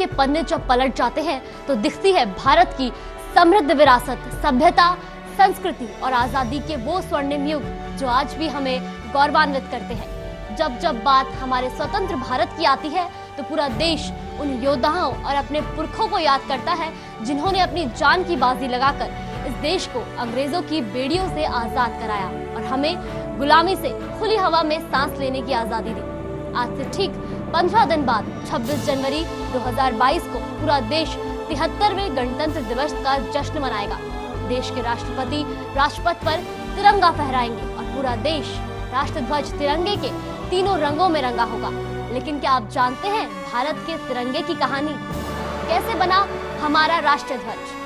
के पन्ने जब पलट जाते हैं तो दिखती है भारत की समृद्ध विरासत, सभ्यता, संस्कृति और आजादी के वो स्वर्णिम युग जो आज भी हमें गौरवान्वित करते हैं। जब जब बात हमारे स्वतंत्र भारत की आती है तो पूरा देश उन योद्धाओं और अपने पुरखों को याद करता है जिन्होंने अपनी जान की बाजी लगाकर इस देश को अंग्रेजों की बेड़ियों से आजाद कराया और हमें गुलामी से खुली हवा में सांस लेने की आजादी दी। आज से ठीक 15 दिन बाद 26 जनवरी 2022 को पूरा देश 73वें गणतंत्र दिवस का जश्न मनाएगा। देश के राष्ट्रपति राजपथ पर तिरंगा फहराएंगे और पूरा देश राष्ट्रध्वज तिरंगे के तीनों रंगों में रंगा होगा। लेकिन क्या आप जानते हैं भारत के तिरंगे की कहानी? कैसे बना हमारा राष्ट्रध्वज?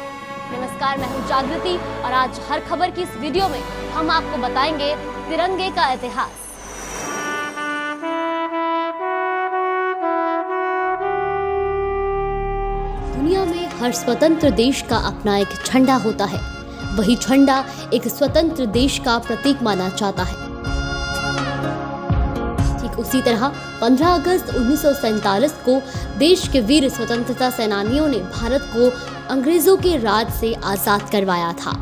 नमस्कार, मैं हूं जागृति और आज हर खबर की इस वीडियो में हम आपको बताएंगे तिरंगे का इतिहास। दुनिया में हर स्वतंत्र देश का अपना एक झंडा होता है। वही झंडा एक स्वतंत्र देश का प्रतीक माना जाता है। ठीक उसी तरह 15 अगस्त 1947 को देश के वीर स्वतंत्रता सेनानियों ने भारत को अंग्रेजों के राज से आजाद करवाया था।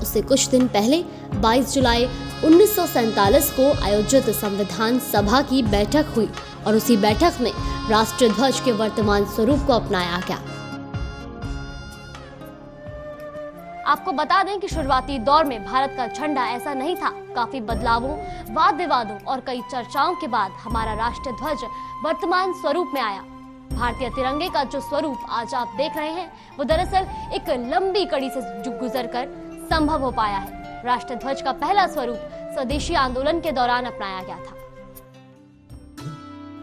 उससे कुछ दिन पहले 22 जुलाई 1947 को आयोजित संविधान सभा की बैठक हुई और उसी बैठक में राष्ट्रध्वज के वर्तमान स्वरूप को अपनाया गया। आपको बता दें कि शुरुआती दौर में भारत का झंडा ऐसा नहीं था। काफी बदलावों, वाद विवादों और कई चर्चाओं के बाद हमारा राष्ट्रध्वज वर्तमान स्वरूप में आया। भारतीय तिरंगे का जो स्वरूप आज आप देख रहे हैं वो दरअसल एक लंबी कड़ी से गुजरकर संभव हो पाया है। राष्ट्रध्वज का पहला स्वरूप स्वदेशी आंदोलन के दौरान अपनाया गया था।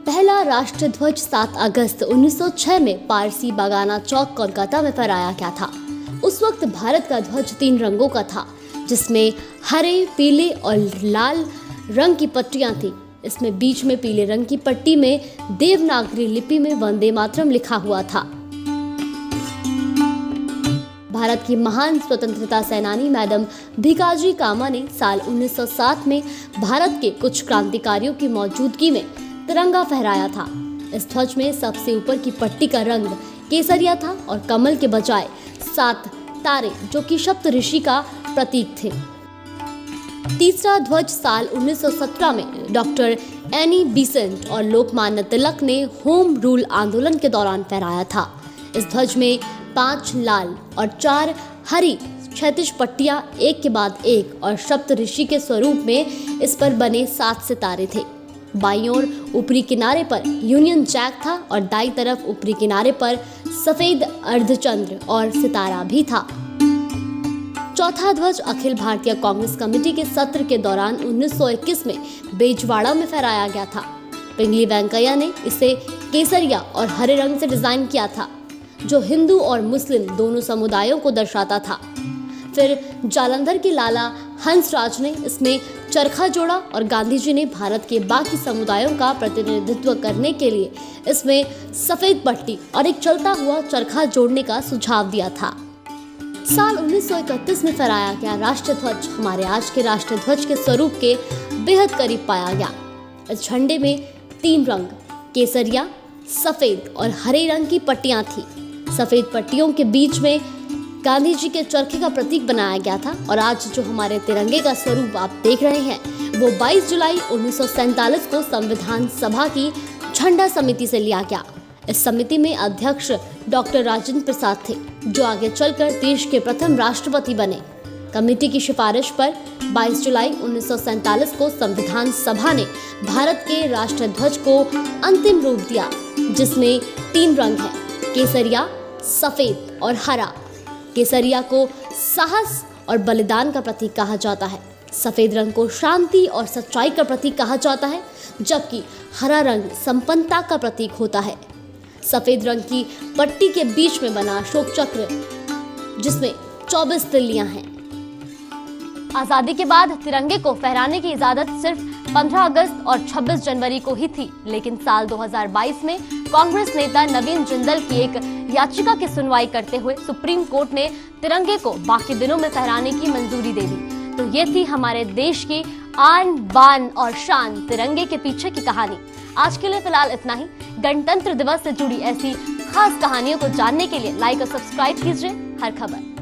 पहला राष्ट्रध्वज 7 अगस्त 1906 में पारसी बागाना चौक कोलकाता में फहराया गया था। उस वक्त भारत का ध्वज 3 रंगों का था, जिसमें हरे, पीले और लाल रंग की पट्टियां थी। इसमें बीच में पीले रंग की पट्टी में देवनागरी लिपि में वंदे मातरम लिखा हुआ था। भारत की महान स्वतंत्रता सेनानी मैडम भीकाजी कामा ने साल 1907 में भारत के कुछ क्रांतिकारियों की मौजूदगी में तिरंगा फहराया था। इस ध्वज में सबसे ऊपर की पट्टी का रंग केसरिया था और कमल के बजाय 7 तारे जो कि सप्तऋषि का प्रतीक थे। तीसरा ध्वज साल 1917 में डॉक्टर एनी बेसेंट और लोकमान्य तिलक ने होम रूल आंदोलन के दौरान फहराया था। इस ध्वज में 5 लाल और 4 हरी क्षैतिज पट्टियां एक के बाद एक और सप्तऋषि के स्वरूप में इस पर बने 7 सितारे थे। बाईं ओर ऊपरी किनारे पर यूनियन जैक था और दाईं तरफ ऊपरी किनारे पर सफेद अर्धचंद्र और सितारा भी था। चौथा ध्वज अखिल भारतीय कांग्रेस कमेटी के सत्र के दौरान 1921 में बेजवाड़ा में फहराया गया था। पिंगली वेंकैया ने इसे केसरिया और हरे रंग से डिजाइन किया था, जो हिंदू और मुस्लिम दोनों समुदायों को दर्शाता था। फिर जालंधर के लाला हंसराज ने इसमें चरखा जोड़ा और गांधी जी ने भारत के बाकी समुदायों का प्रतिनिधित्व करने के लिए इसमें सफेद पट्टी और एक चलता हुआ चरखा जोड़ने का सुझाव दिया था। साल 1931 में फहराया गया राष्ट्रध्वज हमारे आज के राष्ट्रध्वज के स्वरूप के बेहद करीब पाया गया। इस झंडे में 3 रंग केसरिया, सफेद और हरे रंग की पट्टियां थी। सफेद पट्टियों के बीच में गांधी जी के चरखे का प्रतीक बनाया गया था और आज जो हमारे तिरंगे का स्वरूप आप देख रहे हैं वो 22 जुलाई 1947 को संविधान सभा की झंडा समिति से लिया गया। इस समिति में अध्यक्ष डॉक्टर राजेंद्र प्रसाद थे, जो आगे चलकर देश के प्रथम राष्ट्रपति बने। कमेटी की सिफारिश पर 22 जुलाई 1947 को संविधान सभा ने भारत के राष्ट्रध्वज को अंतिम रूप दिया, जिसमें 3 रंग है, केसरिया, सफेद और हरा। केसरिया को साहस और बलिदान का प्रतीक कहा जाता है। सफेद रंग को शांति और सच्चाई का प्रतीक कहा जाता है, जबकि हरा रंग संपन्नता का प्रतीक होता है। सफेद रंग की पट्टी के बीच में बना अशोक चक्र, जिसमें 24 तिल्लियां हैं। आजादी के बाद तिरंगे को फहराने की इजाजत सिर्फ 15 अगस्त और 26 जनवरी को ही थी, लेकिन साल 2022 में कांग्रेस नेता नवीन जिंदल की एक याचिका की सुनवाई करते हुए सुप्रीम कोर्ट ने तिरंगे को बाकी दिनों में फहराने की मंजूरी दे दी। तो ये थी हमारे देश की आन बान और शान तिरंगे के पीछे की कहानी। आज के लिए फिलहाल इतना ही। गणतंत्र दिवस से जुड़ी ऐसी खास कहानियों को जानने के लिए लाइक और सब्सक्राइब कीजिए हर खबर।